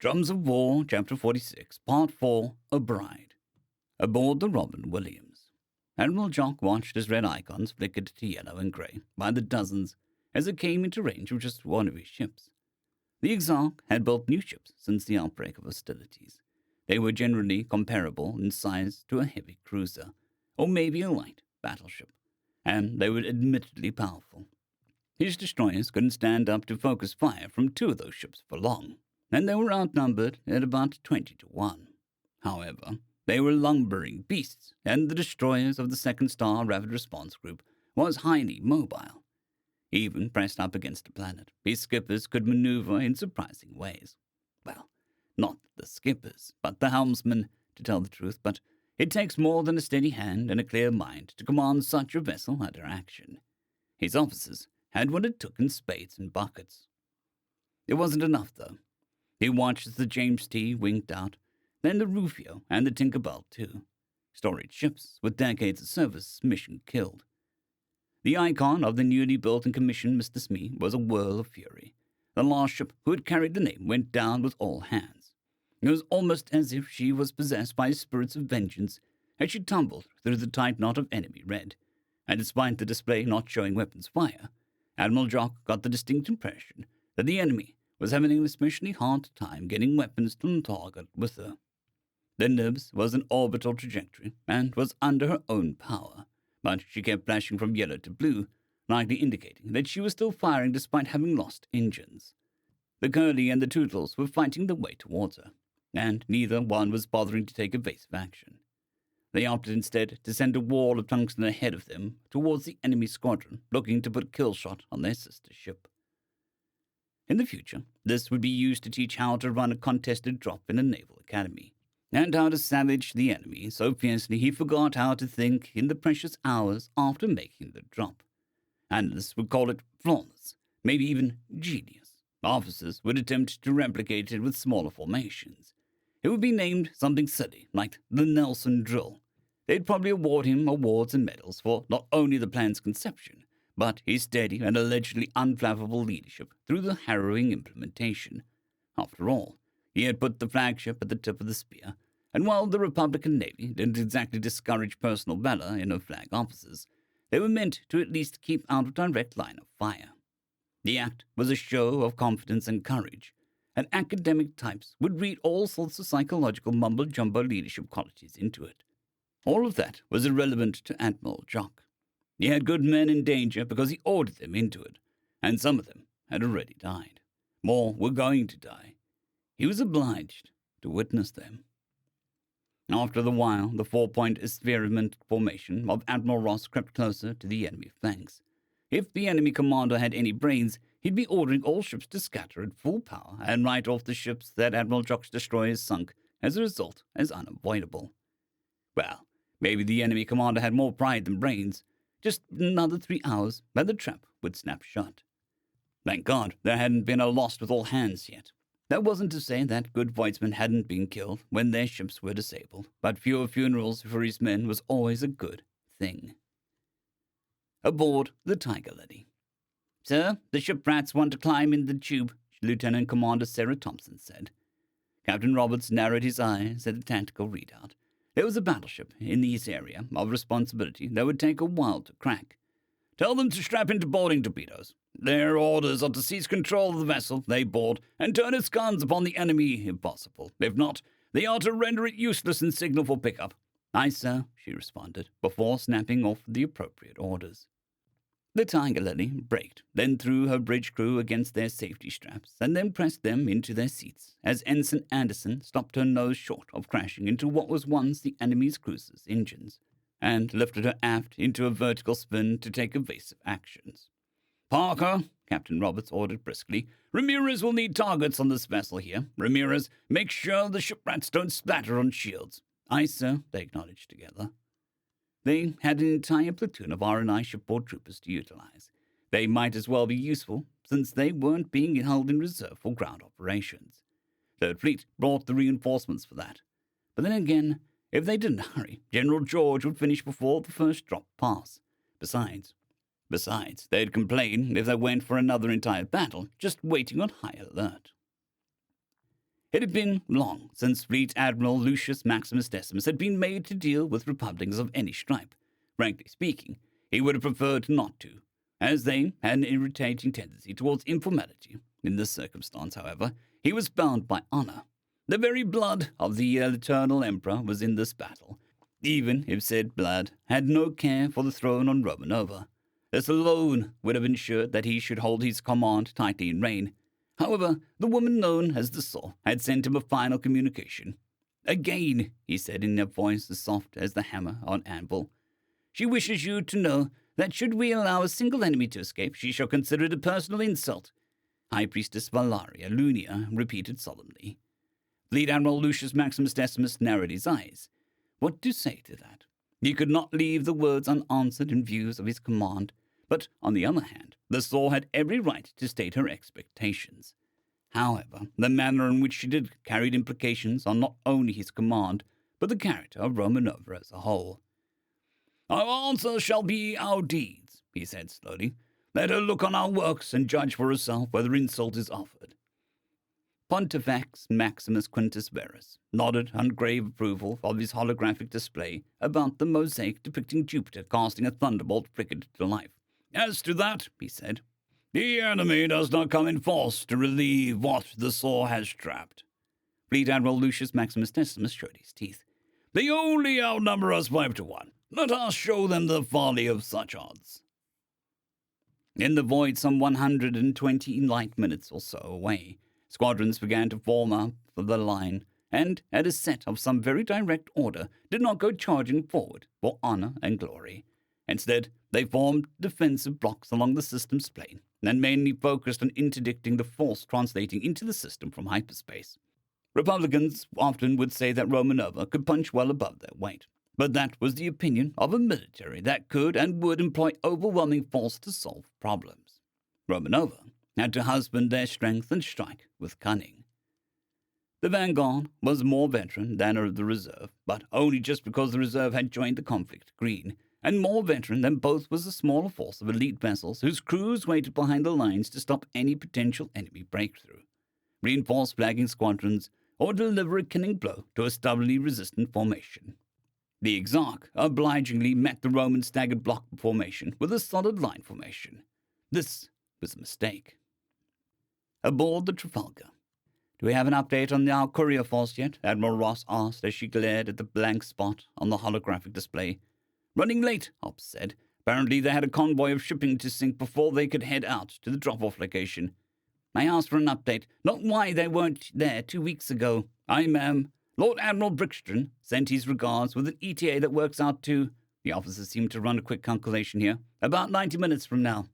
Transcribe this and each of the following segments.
Drums of War, Chapter 46, Part 4, A Bride. Aboard the Robin Williams. Admiral Jock watched as red icons flickered to yellow and grey by the dozens as it came into range of just one of his ships. The Exarch had built new ships since the outbreak of hostilities. They were generally comparable in size to a heavy cruiser, or maybe a light battleship, and they were admittedly powerful. His destroyers couldn't stand up to focus fire from two of those ships for long, and they were outnumbered at about 20 to 1. However, they were lumbering beasts, and the destroyers of the Second Star Rapid Response Group was highly mobile. Even pressed up against a planet, his skippers could maneuver in surprising ways. Well, not the skippers, but the helmsmen, to tell the truth, but it takes more than a steady hand and a clear mind to command such a vessel under action. His officers had what it took in spades and buckets. It wasn't enough, though. He watched as the James T. winked out, then the Rufio and the Tinkerbell, too. Storage ships with decades of service mission killed. The icon of the newly built and commissioned Mr. Smee was a whirl of fury. The last ship who had carried the name went down with all hands. It was almost as if she was possessed by spirits of vengeance as she tumbled through the tight knot of enemy red, and despite the display not showing weapons fire, Admiral Jock got the distinct impression that the enemy was having an especially hard time getting weapons to target with her. The Nibs was an orbital trajectory and was under her own power, but she kept flashing from yellow to blue, likely indicating that she was still firing despite having lost engines. The Curly and the Tootles were fighting their way towards her, and neither one was bothering to take evasive action. They opted instead to send a wall of tungsten ahead of them towards the enemy squadron, looking to put kill shot on their sister ship. In the future, this would be used to teach how to run a contested drop in a naval academy, and how to savage the enemy so fiercely he forgot how to think in the precious hours after making the drop. Analysts would call it flawless, maybe even genius. Officers would attempt to replicate it with smaller formations. It would be named something silly, like the Nelson Drill. They'd probably award him awards and medals for not only the plan's conception, but his steady and allegedly unflappable leadership through the harrowing implementation. After all, he had put the flagship at the tip of the spear, and while the Republican Navy didn't exactly discourage personal valor in her flag officers, they were meant to at least keep out of direct line of fire. The act was a show of confidence and courage, and academic types would read all sorts of psychological mumbo-jumbo leadership qualities into it. All of that was irrelevant to Admiral Jock. He had good men in danger because he ordered them into it, and some of them had already died. More were going to die. He was obliged to witness them. After a while, the 4-point experiment formation of Admiral Ross crept closer to the enemy flanks. If the enemy commander had any brains, he'd be ordering all ships to scatter at full power and write off the ships that Admiral Jock's destroyers sunk as a result as unavoidable. Well, maybe the enemy commander had more pride than brains. Just another 3 hours, and the trap would snap shut. Thank God there hadn't been a lost with all hands yet. That wasn't to say that good Voidsmen hadn't been killed when their ships were disabled, but fewer funerals for his men was always a good thing. Aboard the Tiger Lily. "Sir, the ship rats want to climb in the tube," Lieutenant Commander Sarah Thompson said. Captain Roberts narrowed his eyes at the tactical readout. There was a battleship in this area of responsibility that would take a while to crack. "Tell them to strap into boarding torpedoes. Their orders are to seize control of the vessel they board and turn its guns upon the enemy if possible. If not, they are to render it useless and signal for pickup." "Aye, sir," she responded, before snapping off the appropriate orders. The Tiger Lily braked, then threw her bridge crew against their safety straps, and then pressed them into their seats as Ensign Anderson stopped her nose short of crashing into what was once the enemy's cruiser's engines, and lifted her aft into a vertical spin to take evasive actions. "Parker," Captain Roberts ordered briskly, "Ramirez will need targets on this vessel here. Ramirez, make sure the shiprats don't splatter on shields." "Aye, sir," they acknowledged together. They had an entire platoon of R&I shipboard troopers to utilize. They might as well be useful, since they weren't being held in reserve for ground operations. Third Fleet brought the reinforcements for that. But then again, if they didn't hurry, General George would finish before the first drop pass. Besides, they'd complain if they went for another entire battle, just waiting on high alert. It had been long since Fleet Admiral Lucius Maximus Decimus had been made to deal with republics of any stripe. Frankly speaking, he would have preferred not to, as they had an irritating tendency towards informality. In this circumstance, however, he was bound by honor. The very blood of the eternal emperor was in this battle, even if said blood had no care for the throne on Romanova. This alone would have ensured that he should hold his command tightly in rein. However, the woman known as the Saw had sent him a final communication. "Again," he said in a voice as soft as the hammer on anvil, "she wishes you to know that should we allow a single enemy to escape, she shall consider it a personal insult." High Priestess Valaria Lunia repeated solemnly. Fleet Admiral Lucius Maximus Decimus narrowed his eyes. What to say to that? He could not leave the words unanswered in views of his command, but, on the other hand, the Saw had every right to state her expectations. However, the manner in which she did carried implications on not only his command, but the character of Romanova as a whole. "Our answer shall be our deeds," he said slowly. "Let her look on our works and judge for herself whether insult is offered." Pontifex Maximus Quintus Verus nodded on grave approval of his holographic display about the mosaic depicting Jupiter casting a thunderbolt flickered to life. "As to that," he said, "the enemy does not come in force to relieve what the Saw has trapped." Fleet Admiral Lucius Maximus Decimus showed his teeth. "They only outnumber us 5-1. Let us show them the folly of such odds." In the void some 120 light minutes or so away, squadrons began to form up for the line, and, at a set of some very direct order, did not go charging forward for honor and glory. Instead, they formed defensive blocks along the system's plane, and mainly focused on interdicting the force translating into the system from hyperspace. Republicans often would say that Romanova could punch well above their weight, but that was the opinion of a military that could and would employ overwhelming force to solve problems. Romanova had to husband their strength and strike with cunning. The vanguard was more veteran than the reserve, but only just because the reserve had joined the conflict green, and more veteran than both was a smaller force of elite vessels whose crews waited behind the lines to stop any potential enemy breakthrough, reinforce flagging squadrons, or deliver a killing blow to a stubbornly resistant formation. The Exarch obligingly met the Roman staggered block formation with a solid line formation. This was a mistake. Aboard the Trafalgar. "Do we have an update on our courier force yet?" Admiral Ross asked as she glared at the blank spot on the holographic display. "Running late," Hobbs said. "Apparently they had a convoy of shipping to sink before they could head out to the drop-off location. I asked for an update, not why they weren't there 2 weeks ago. Aye, ma'am. Lord Admiral Brixton sent his regards with an ETA that works out to," the officer seemed to run a quick calculation here, "about 90 minutes from now."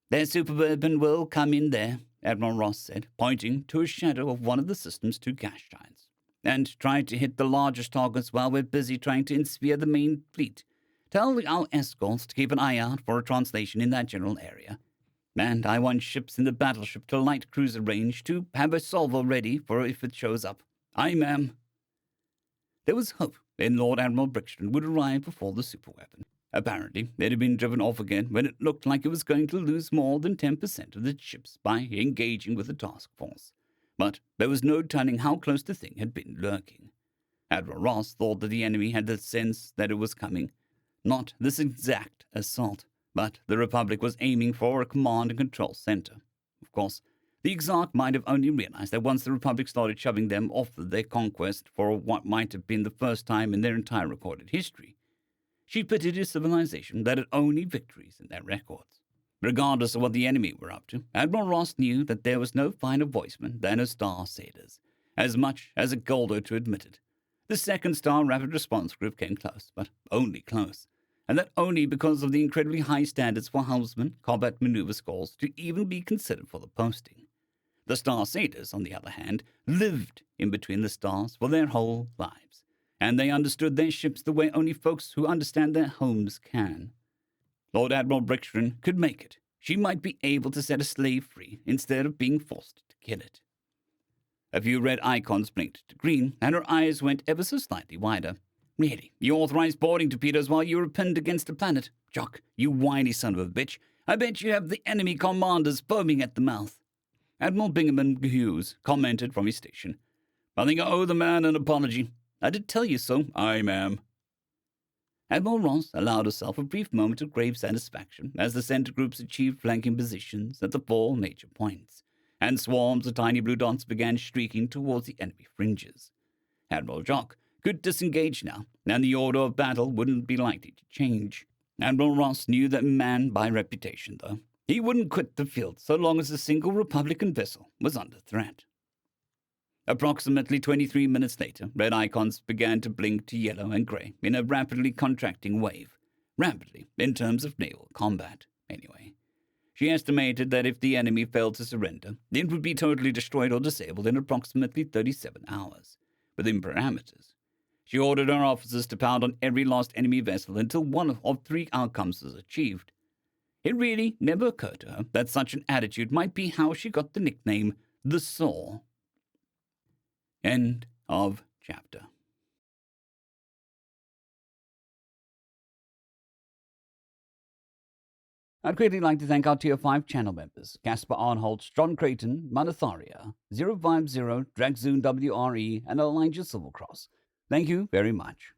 "Their Superurban will come in there," Admiral Ross said, pointing to a shadow of one of the system's 2 gas giants, "and try to hit the largest targets while we're busy trying to sphere the main fleet. Tell our escorts to keep an eye out for a translation in that general area. And I want ships in the battleship to light cruiser range to have a salvo ready for if it shows up. Aye, ma'am." There was hope that Lord Admiral Brixton would arrive before the superweapon. Apparently, it had been driven off again when it looked like it was going to lose more than 10% of its ships by engaging with the task force. But there was no telling how close the thing had been lurking. Admiral Ross thought that the enemy had the sense that it was coming. Not this exact assault, but the Republic was aiming for a command and control center. Of course, the Exarch might have only realized that once the Republic started shoving them off their conquest for what might have been the first time in their entire recorded history. She pitied a civilization that had only victories in their records. Regardless of what the enemy were up to, Admiral Ross knew that there was no finer voiceman than a Star Sailors, as much as a Goldo to admit it. The second Star Rapid Response Group came close, but only close, and that only because of the incredibly high standards for helmsman combat maneuver scores to even be considered for the posting. The Star Sailors, on the other hand, lived in between the stars for their whole lives, and they understood their ships the way only folks who understand their homes can. Lord Admiral Brixton could make it. She might be able to set a slave free instead of being forced to kill it. A few red icons blinked to green, and her eyes went ever so slightly wider. "Really, you authorized boarding torpedoes while you were pinned against a planet? Jock, you whiny son of a bitch. I bet you have the enemy commanders foaming at the mouth." Admiral Bingaman Hughes commented from his station. I think I owe the man an apology. I did tell you so, aye, ma'am. Admiral Ross allowed herself a brief moment of grave satisfaction as the center groups achieved flanking positions at the 4 major points, and swarms of tiny blue dots began streaking towards the enemy fringes. Admiral Jock could disengage now, and the order of battle wouldn't be likely to change. Admiral Ross knew that man by reputation, though. He wouldn't quit the field so long as a single Republican vessel was under threat. Approximately 23 minutes later, red icons began to blink to yellow and grey in a rapidly contracting wave. Rapidly, in terms of naval combat, anyway. She estimated that if the enemy failed to surrender, it would be totally destroyed or disabled in approximately 37 hours, within parameters. She ordered her officers to pound on every lost enemy vessel until one of 3 outcomes was achieved. It really never occurred to her that such an attitude might be how she got the nickname the Saw. End of chapter. I'd greatly like to thank our Tier 5 channel members, Caspar Arnholt, John Creighton, Manatharia, 050, Dragzoon WRE, and Elijah Silvercross. Thank you very much.